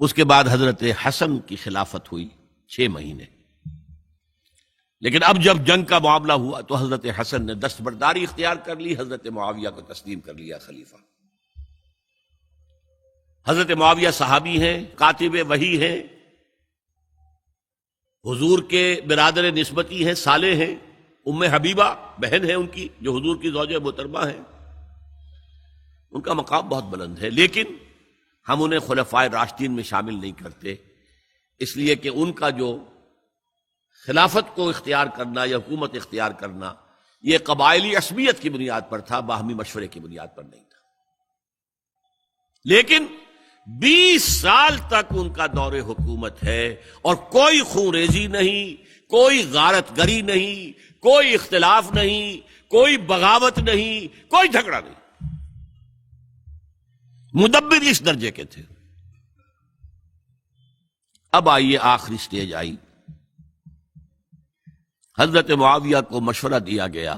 اس کے بعد حضرت حسن کی خلافت ہوئی 6 مہینے. لیکن اب جب جنگ کا معاملہ ہوا تو حضرت حسن نے دستبرداری اختیار کر لی، حضرت معاویہ کو تسلیم کر لیا خلیفہ. حضرت معاویہ صحابی ہیں، کاتب وحی ہیں، حضور کے برادر نسبتی ہیں، صالح ہیں. ام حبیبہ بہن ہے ان کی، جو حضور کی زوجہ محترمہ ہیں. ان کا مقام بہت بلند ہے، لیکن ہم انہیں خلفائے راشدین میں شامل نہیں کرتے، اس لیے کہ ان کا جو خلافت کو اختیار کرنا یا حکومت اختیار کرنا یہ قبائلی عصبیت کی بنیاد پر تھا، باہمی مشورے کی بنیاد پر نہیں تھا. لیکن 20 سال تک ان کا دور حکومت ہے اور کوئی خون ریزی نہیں، کوئی غارت گری نہیں، کوئی اختلاف نہیں، کوئی بغاوت نہیں، کوئی جھگڑا نہیں. مدبر اس درجے کے تھے. اب آئیے آخری سٹیج آئی. حضرت معاویہ کو مشورہ دیا گیا.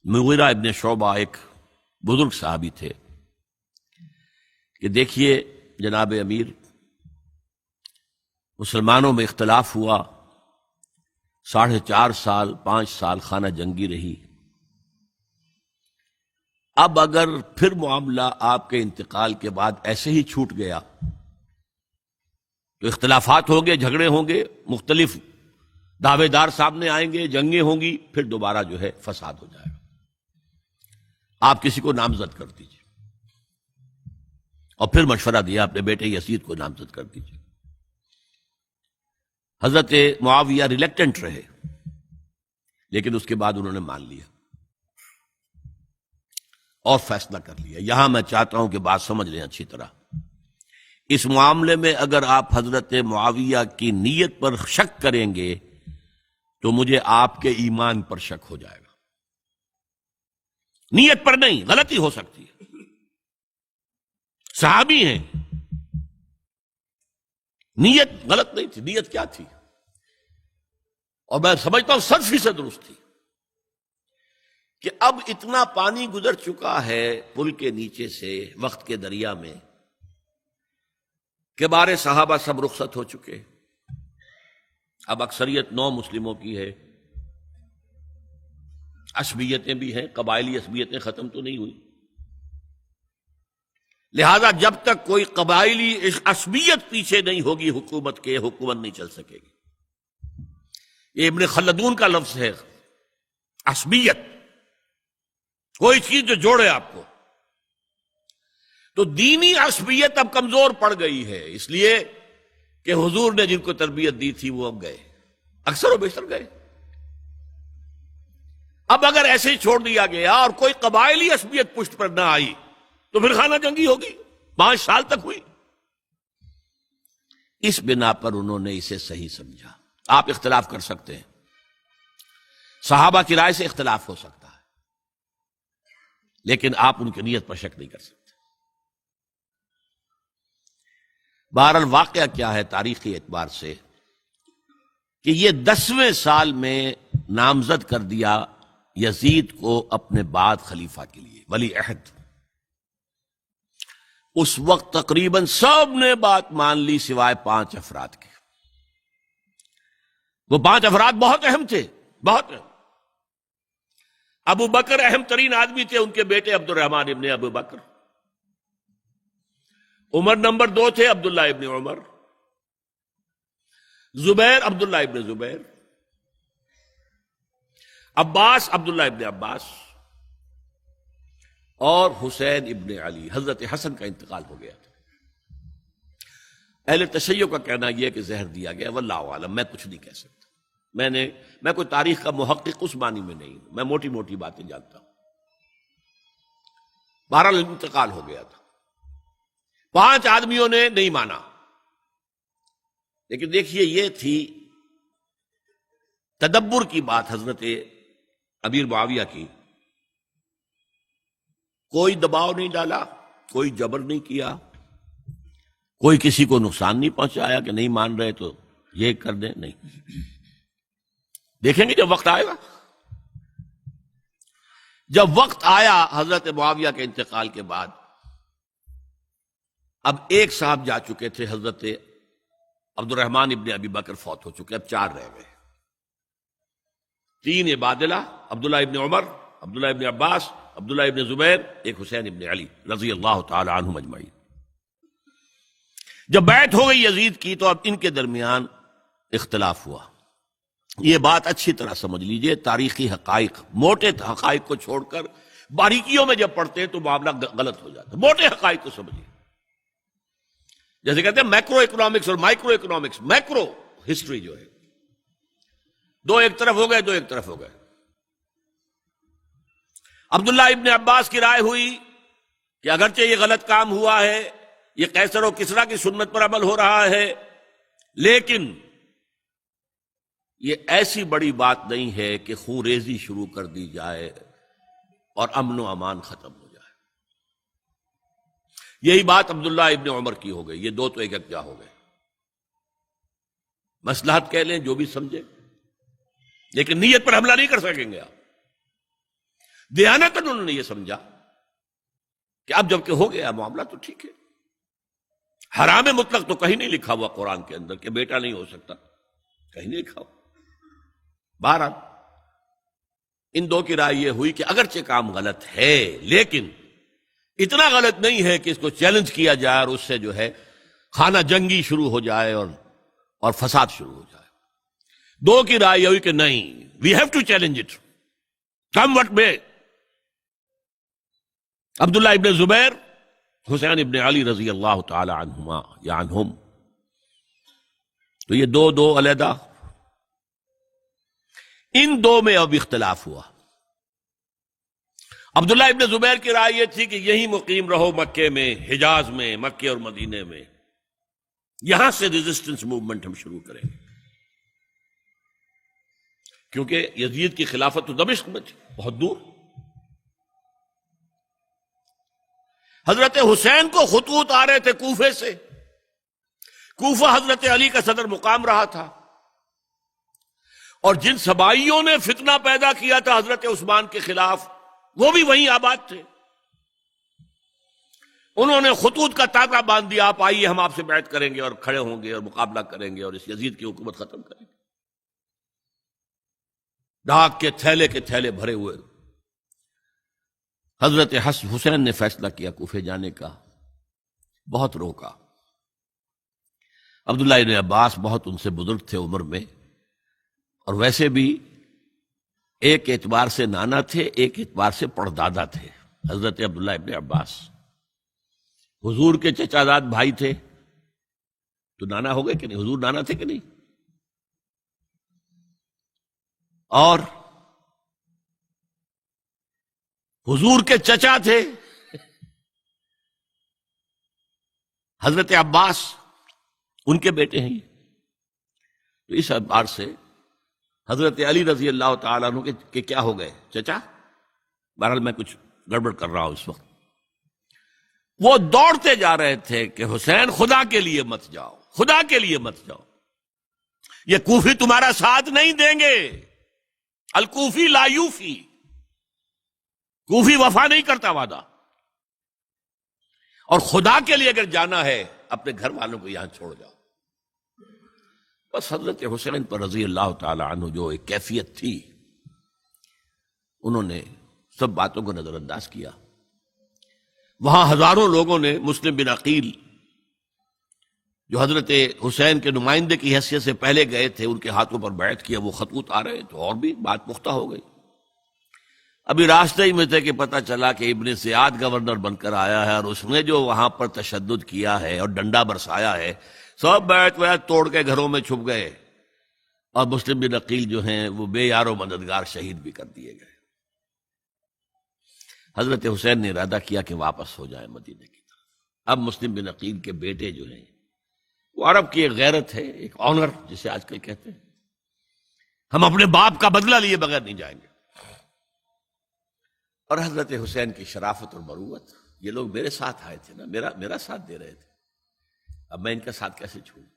مغیرہ ابن شعبہ ایک بزرگ صحابی تھے کہ دیکھیے جناب امیر، مسلمانوں میں اختلاف ہوا، 4.5 سال 5 سال خانہ جنگی رہی. اب اگر پھر معاملہ آپ کے انتقال کے بعد ایسے ہی چھوٹ گیا تو اختلافات ہوں گے، جھگڑے ہوں گے، مختلف دعوے دار سامنے آئیں گے، جنگیں ہوں گی، پھر دوبارہ جو ہے فساد ہو جائے گا. آپ کسی کو نامزد کر دیجیے. اور پھر مشورہ دیا اپنے بیٹے یزید کو نامزد کر دیجیے. حضرت معاویہ ریلیکٹنٹ رہے، لیکن اس کے بعد انہوں نے مان لیا اور فیصلہ کر لیا. یہاں میں چاہتا ہوں کہ بات سمجھ لیں اچھی طرح. اس معاملے میں اگر آپ حضرت معاویہ کی نیت پر شک کریں گے تو مجھے آپ کے ایمان پر شک ہو جائے گا. نیت پر نہیں، غلطی ہو سکتی ہے. صحابی ہیں، نیت غلط نہیں تھی. نیت کیا تھی؟ اور میں سمجھتا ہوں 100% درست تھی کہ اب اتنا پانی گزر چکا ہے پل کے نیچے سے وقت کے دریا میں کہ بارے صحابہ سب رخصت ہو چکے. اب اکثریت 9 مسلموں کی ہے، عصبیتیں بھی ہیں، قبائلی عصبیتیں ختم تو نہیں ہوئی. لہذا جب تک کوئی قبائلی عصبیت پیچھے نہیں ہوگی حکومت کے، حکومت نہیں چل سکے گی. یہ ابن خلدون کا لفظ ہے، عصبیت، کوئی چیز جو جوڑے آپ کو. تو دینی عصبیت اب کمزور پڑ گئی ہے، اس لیے کہ حضور نے جن کو تربیت دی تھی وہ اب گئے، اکثر و بیشتر گئے. اب اگر ایسے ہی چھوڑ دیا گیا اور کوئی قبائلی عصبیت پشت پر نہ آئی تو پھر خانہ جنگی ہوگی. 5 سال تک ہوئی. اس بنا پر انہوں نے اسے صحیح سمجھا. آپ اختلاف کر سکتے ہیں، صحابہ کی رائے سے اختلاف ہو سکتا ہے، لیکن آپ ان کی نیت پر شک نہیں کر سکتے. بہرحال واقعہ کیا ہے تاریخی اعتبار سے کہ یہ 10ویں سال میں نامزد کر دیا یزید کو اپنے بعد خلیفہ کے لیے، ولی عہد. اس وقت تقریباً سب نے بات مان لی سوائے 5 افراد کے. وہ 5 افراد بہت اہم تھے، بہت اہم. ابو بکر اہم ترین آدمی تھے، ان کے بیٹے عبد الرحمن ابن ابو بکر. عمر نمبر 2 تھے، عبداللہ ابن عمر. زبیر عبداللہ ابن زبیر. عباس عبداللہ ابن عباس. اور حسین ابن علی. حضرت حسن کا انتقال ہو گیا تھا. اہل تشیع کا کہنا یہ کہ زہر دیا گیا، واللہ عالم، میں کچھ نہیں کہہ سکتا. میں کوئی تاریخ کا محقق اس معنی میں نہیں ہوں، میں موٹی موٹی باتیں جانتا ہوں. بہرحال انتقال ہو گیا تھا. 5 آدمیوں نے نہیں مانا. لیکن دیکھیے یہ تھی تدبر کی بات حضرت امیر معاویہ کی. کوئی دباؤ نہیں ڈالا، کوئی جبر نہیں کیا، کوئی کسی کو نقصان نہیں پہنچایا کہ نہیں مان رہے تو یہ کر دیں. نہیں، دیکھیں گے جب وقت آئے گا. جب وقت آیا حضرت معاویہ کے انتقال کے بعد اب ایک صاحب جا چکے تھے، حضرت عبد الرحمن ابن ابی بکر فوت ہو چکے، اب 4 رہ گئے، 3 عبادلہ، عبداللہ ابن عمر، عبداللہ ابن عباس، عبداللہ ابن زبیر، ایک حسین ابن علی رضی اللہ تعالی عنہم اجمعین۔ جب بیعت ہو گئی یزید کی تو اب ان کے درمیان اختلاف ہوا۔ یہ بات اچھی طرح سمجھ لیجئے، تاریخی حقائق، موٹے حقائق کو چھوڑ کر باریکیوں میں جب پڑھتے ہیں تو معاملہ غلط ہو جاتا ہے۔ موٹے حقائق کو سمجھیے، جیسے کہتے ہیں میکرو اکنامکس اور مائکرو اکنامکس۔ میکرو ہسٹری جو ہے، 2 ایک طرف ہو گئے، 2 ایک طرف ہو گئے۔ عبداللہ ابن عباس کی رائے ہوئی کہ اگرچہ یہ غلط کام ہوا ہے، یہ قیصر و کسریٰ کی سنت پر عمل ہو رہا ہے، لیکن یہ ایسی بڑی بات نہیں ہے کہ خون ریزی شروع کر دی جائے اور امن و امان ختم ہو جائے۔ یہی بات عبداللہ ابن عمر کی ہو گئی، یہ 2 تو ایک جا ہو گئے۔ مصلحت کہہ لیں جو بھی سمجھے، لیکن نیت پر حملہ نہیں کر سکیں گے آپ۔ دیانتاً انہوں نے یہ سمجھا کہ اب جب کہ ہو گیا معاملہ تو ٹھیک ہے۔ حرام مطلق تو کہیں نہیں لکھا ہوا قرآن کے اندر کہ بیٹا نہیں ہو سکتا، کہیں نہیں لکھا ہوا۔ بہرحال ان 2 کی رائے یہ ہوئی کہ اگرچہ کام غلط ہے لیکن اتنا غلط نہیں ہے کہ اس کو چیلنج کیا جائے اور اس سے جو ہے خانہ جنگی شروع ہو جائے اور فساد شروع ہو جائے۔ 2 کی رائے یہ ہوئی کہ نہیں، we have to challenge it come what may. Abdullah ابن زبیر، حسین ابن علی رضی اللہ تعالی عنہما یا عنہم، تو یہ 2 علیحدہ۔ ان 2 میں اب اختلاف ہوا۔ عبداللہ ابن زبیر کی رائے یہ تھی کہ یہی مقیم رہو مکے میں، حجاز میں، مکے اور مدینے میں، یہاں سے ریزسٹنس موومنٹ ہم شروع کریں گے، کیونکہ یزید کی خلافت تو دمشق میں تھی، بہت دور۔ حضرت حسین کو خطوط آ رہے تھے کوفے سے، کوفہ حضرت علی کا صدر مقام رہا تھا، اور جن سبائیوں نے فتنہ پیدا کیا تھا حضرت عثمان کے خلاف وہ بھی وہیں آباد تھے۔ انہوں نے خطوط کا تاغا باندھ دیا، آپ آئیے ہم آپ سے بیعت کریں گے اور کھڑے ہوں گے اور مقابلہ کریں گے اور اس یزید کی حکومت ختم کریں گے۔ ڈاک کے تھیلے بھرے ہوئے۔ حضرت حسین نے فیصلہ کیا کوفے جانے کا، بہت روکا۔ عبداللہ ابن عباس بہت ان سے بزرگ تھے عمر میں، اور ویسے بھی ایک اعتبار سے نانا تھے، ایک اعتبار سے پڑدادا تھے۔ حضرت عبداللہ ابن عباس حضور کے چچا زاد بھائی تھے، تو نانا ہو گئے کہ نہیں؟ حضور نانا تھے کہ نہیں؟ اور حضور کے چچا تھے حضرت عباس، ان کے بیٹے ہیں یہ۔ تو اس اعتبار سے حضرت علی رضی اللہ تعالیٰ عنہ کے کیا ہو گئے؟ چچا۔ بہرحال میں کچھ گڑبڑ کر رہا ہوں اس وقت۔ وہ دوڑتے جا رہے تھے کہ حسین خدا کے لیے مت جاؤ، خدا کے لیے مت جاؤ، یہ کوفی تمہارا ساتھ نہیں دیں گے، الکوفی لا یوفی، کوفی وفا نہیں کرتا وعدہ، اور خدا کے لیے اگر جانا ہے اپنے گھر والوں کو یہاں چھوڑ جاؤ۔ بس حضرت حسین پر رضی اللہ تعالی عنہ جو ایک کیفیت تھی، انہوں نے سب باتوں کو نظر انداز کیا۔ وہاں ہزاروں لوگوں نے مسلم بن عقیل جو حضرت حسین کے نمائندے کی حیثیت سے پہلے گئے تھے، ان کے ہاتھوں پر بیعت کیا، وہ خطوط آ رہے تو اور بھی بات پختہ ہو گئی۔ ابھی راستے ہی میں تھے کہ پتہ چلا کہ ابن زیاد گورنر بن کر آیا ہے، اور اس نے جو وہاں پر تشدد کیا ہے اور ڈنڈا برسایا ہے، سب بیعت ویعت توڑ کے گھروں میں چھپ گئے، اور مسلم بن عقیل جو ہیں وہ بے یار و مددگار شہید بھی کر دیے گئے۔ حضرت حسین نے ارادہ کیا کہ واپس ہو جائے مدینے کی طرف۔ اب مسلم بن عقیل کے بیٹے جو ہیں، وہ عرب کی ایک غیرت ہے، ایک آنر جسے آج کل کہتے ہیں، ہم اپنے باپ کا بدلہ لیے بغیر نہیں جائیں گے۔ اور حضرت حسین کی شرافت اور مروت، یہ لوگ میرے ساتھ آئے تھے نا، میرا ساتھ دے رہے تھے، اب میں ان کا ساتھ کیسے چھوڑوں؟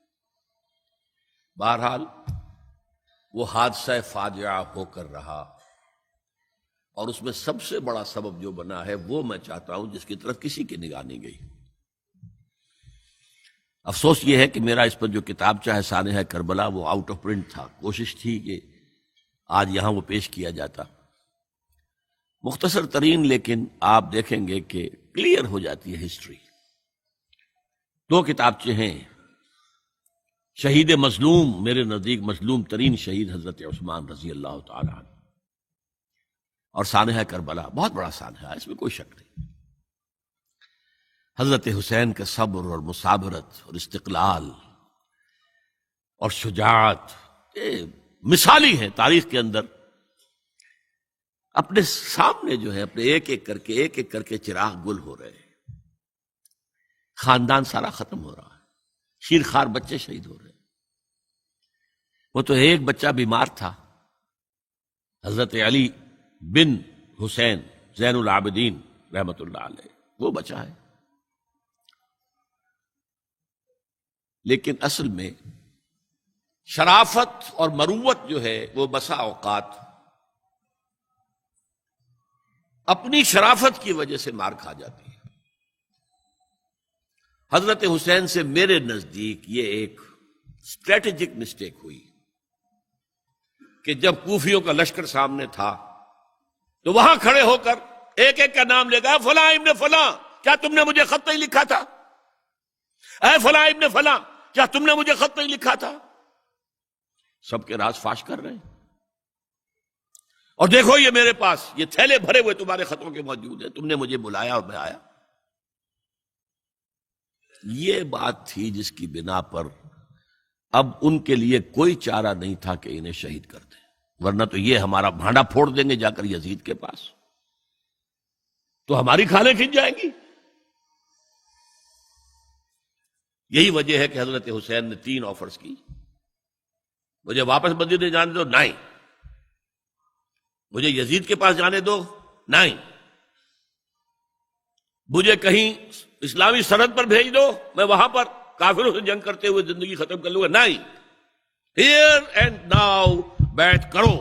بہرحال وہ حادثہ فاجعہ ہو کر رہا، اور اس میں سب سے بڑا سبب جو بنا ہے وہ میں چاہتا ہوں جس کی طرف کسی کی نگاہ نہیں گئی۔ افسوس یہ ہے کہ میرا اس پر جو کتابچہ ہے سانحہ کربلا وہ آؤٹ آف پرنٹ تھا، کوشش تھی کہ آج یہاں وہ پیش کیا جاتا، مختصر ترین، لیکن آپ دیکھیں گے کہ کلیئر ہو جاتی ہے ہسٹری۔ دو کتابچے ہیں، شہید مظلوم، میرے نزدیک مظلوم ترین شہید حضرت عثمان رضی اللہ تعالی عنہ، اور سانحہ کربلا، بہت بڑا سانحہ ہے، اس میں کوئی شک نہیں۔ حضرت حسین کے صبر اور مثابرت اور استقلال اور شجاعت یہ مثالی ہیں تاریخ کے اندر۔ اپنے سامنے جو ہے اپنے ایک ایک کر کے چراغ گل ہو رہے ہیں، خاندان سارا ختم ہو رہا ہے، شیرخوار بچے شہید ہو رہے ہیں۔ وہ تو ایک بچہ بیمار تھا، حضرت علی بن حسین زین العابدین رحمت اللہ علیہ، وہ بچا ہے۔ لیکن اصل میں شرافت اور مروت جو ہے وہ بسا اوقات اپنی شرافت کی وجہ سے مار کھا جاتی ہے۔ حضرت حسین سے میرے نزدیک یہ ایک اسٹریٹجک مسٹیک ہوئی کہ جب کوفیوں کا لشکر سامنے تھا تو وہاں کھڑے ہو کر ایک ایک کا نام لے گا، فلاں ابن فلاں، کیا تم نے مجھے خط نہیں لکھا تھا؟ اے فلاں ابن فلاں، کیا تم نے مجھے خط نہیں لکھا تھا؟ سب کے راز فاش کر رہے ہیں، اور دیکھو یہ میرے پاس یہ تھیلے بھرے ہوئے تمہارے خطوں کے موجود ہیں، تم نے مجھے بلایا اور میں آیا۔ یہ بات تھی جس کی بنا پر اب ان کے لیے کوئی چارہ نہیں تھا کہ انہیں شہید کر دیں، ورنہ تو یہ ہمارا بھانڈا پھوڑ دیں گے جا کر یزید کے پاس، تو ہماری کھالیں کھنچ جائیں گی۔ یہی وجہ ہے کہ حضرت حسین نے 3 آفرز کی، مجھے واپس مدینے جانے دو، نہیں، مجھے یزید کے پاس جانے دو، نہیں، مجھے کہیں اسلامی سرحد پر بھیج دو، میں وہاں پر کافروں سے جنگ کرتے ہوئے زندگی ختم کر لوں گا، نہیں، ہیئر اینڈ ناؤ بیٹھ کرو۔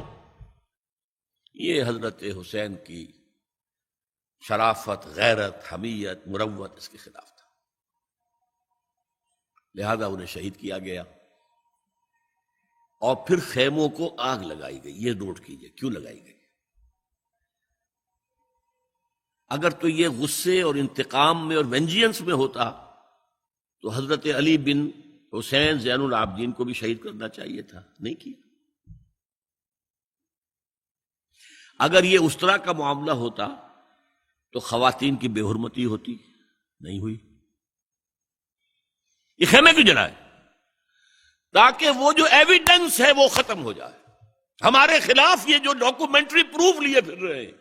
یہ حضرت حسین کی شرافت، غیرت، حمیت، مروت اس کے خلاف تھا، لہذا انہیں شہید کیا گیا، اور پھر خیموں کو آگ لگائی گئی۔ یہ نوٹ کیجئے کیوں لگائی گئی۔ اگر تو یہ غصے اور انتقام میں اور وینجینس میں ہوتا تو حضرت علی بن حسین زین العابدین کو بھی شہید کرنا چاہیے تھا، نہیں کیا۔ اگر یہ اس طرح کا معاملہ ہوتا تو خواتین کی بے حرمتی ہوتی، نہیں ہوئی۔ یہ خیمے کیوں جلائے؟ تاکہ وہ جو ایویڈنس ہے وہ ختم ہو جائے، ہمارے خلاف یہ جو ڈاکومنٹری پروف لیے پھر رہے ہیں،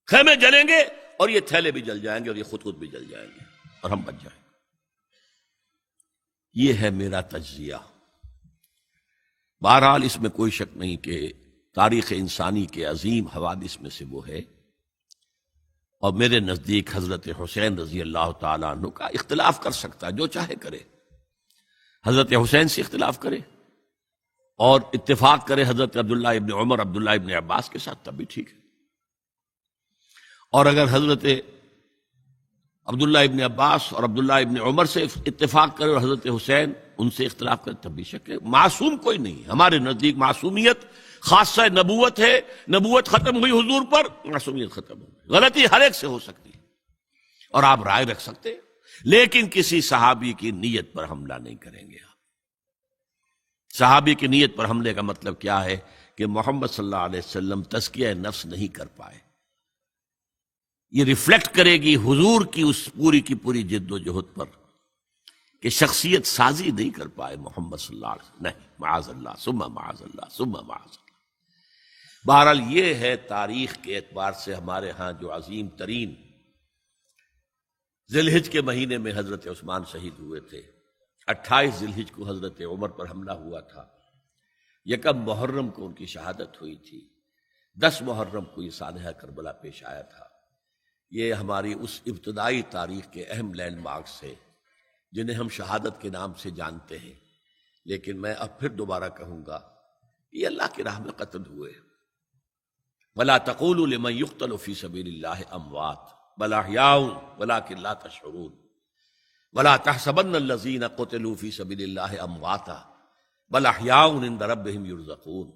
خیمے جلیں گے اور یہ تھیلے بھی جل جائیں گے اور یہ خود بھی جل جائیں گے اور ہم بچ جائیں گے۔ یہ ہے میرا تجزیہ۔ بہرحال اس میں کوئی شک نہیں کہ تاریخ انسانی کے عظیم حوادث میں سے وہ ہے، اور میرے نزدیک حضرت حسین رضی اللہ تعالیٰ عنہ کا اختلاف کر سکتا ہے، جو چاہے کرے، حضرت حسین سے اختلاف کرے اور اتفاق کرے حضرت عبداللہ ابن عمر، عبداللہ ابن عباس کے ساتھ، تب بھی ٹھیک ہے، اور اگر حضرت عبداللہ ابن عباس اور عبداللہ ابن عمر سے اتفاق کرے اور حضرت حسین ان سے اختلاف کرے، تب بھی شک ہے۔ معصوم کوئی نہیں، ہمارے نزدیک معصومیت خاصہ نبوت ہے، نبوت ختم ہوئی حضور پر، معصومیت ختم ہوئی، غلطی ہر ایک سے ہو سکتی ہے اور آپ رائے رکھ سکتے ہیں، لیکن کسی صحابی کی نیت پر حملہ نہیں کریں گے۔ صحابی کی نیت پر حملے کا مطلب کیا ہے کہ محمد صلی اللہ علیہ وسلم تزکیہ نفس نہیں کر پائے، یہ ریفلیکٹ کرے گی حضور کی اس پوری کی پوری جد و جہد پر کہ شخصیت سازی نہیں کر پائے محمد صلی اللہ علیہ وسلم، نہیں، معاذ اللہ ثم معاذ اللہ ثم معاذ اللہ۔ بہرحال یہ ہے تاریخ کے اعتبار سے ہمارے ہاں جو عظیم ترین ذی الحج کے مہینے میں حضرت عثمان شہید ہوئے تھے، 28 ذی الحج کو حضرت عمر پر حملہ ہوا تھا، 1 محرم کو ان کی شہادت ہوئی تھی، 10 محرم کو یہ سانحہ کربلا پیش آیا تھا۔ یہ ہماری اس ابتدائی تاریخ کے اہم لینڈ مارکس ہیں جنہیں ہم شہادت کے نام سے جانتے ہیں، لیکن میں اب پھر دوبارہ کہوں گا یہ اللہ کی راہ میں قتل ہوئے۔ وَلَا تَقُولُوا لِمَنْ يُقْتَلُ فِي سَبِيلِ اللَّهِ أَمْوَاتٌ بَلْ أَحْيَاءٌ وَلَٰكِنْ لَا تَشْعُرُونَ۔ ولا تحسبن الذین قتلوا فی سبیل اللہ امواتا بل احیاء عند ربہم یرزقون،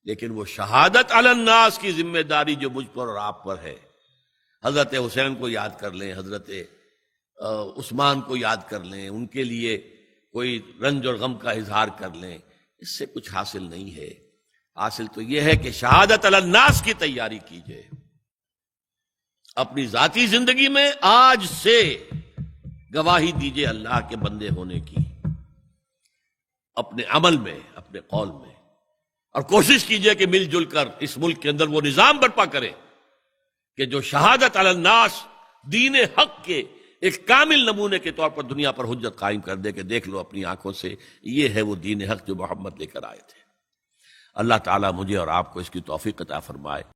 لیکن وہ شہادت علی الناس کی ذمہ داری جو مجھ پر اور آپ پر ہے، حضرت حسین کو یاد کر لیں، حضرت عثمان کو یاد کر لیں، ان کے لیے کوئی رنج اور غم کا اظہار کر لیں، اس سے کچھ حاصل نہیں ہے۔ حاصل تو یہ ہے کہ شہادت علی الناس کی تیاری کیجئے، اپنی ذاتی زندگی میں آج سے گواہی دیجئے اللہ کے بندے ہونے کی، اپنے عمل میں، اپنے قول میں، اور کوشش کیجئے کہ مل جل کر اس ملک کے اندر وہ نظام برپا کرے کہ جو شہادت علی الناس، دین حق کے ایک کامل نمونے کے طور پر دنیا پر حجت قائم کر دے کہ دیکھ لو اپنی آنکھوں سے، یہ ہے وہ دین حق جو محمد لے کر آئے تھے۔ اللہ تعالیٰ مجھے اور آپ کو اس کی توفیق عطا فرمائے۔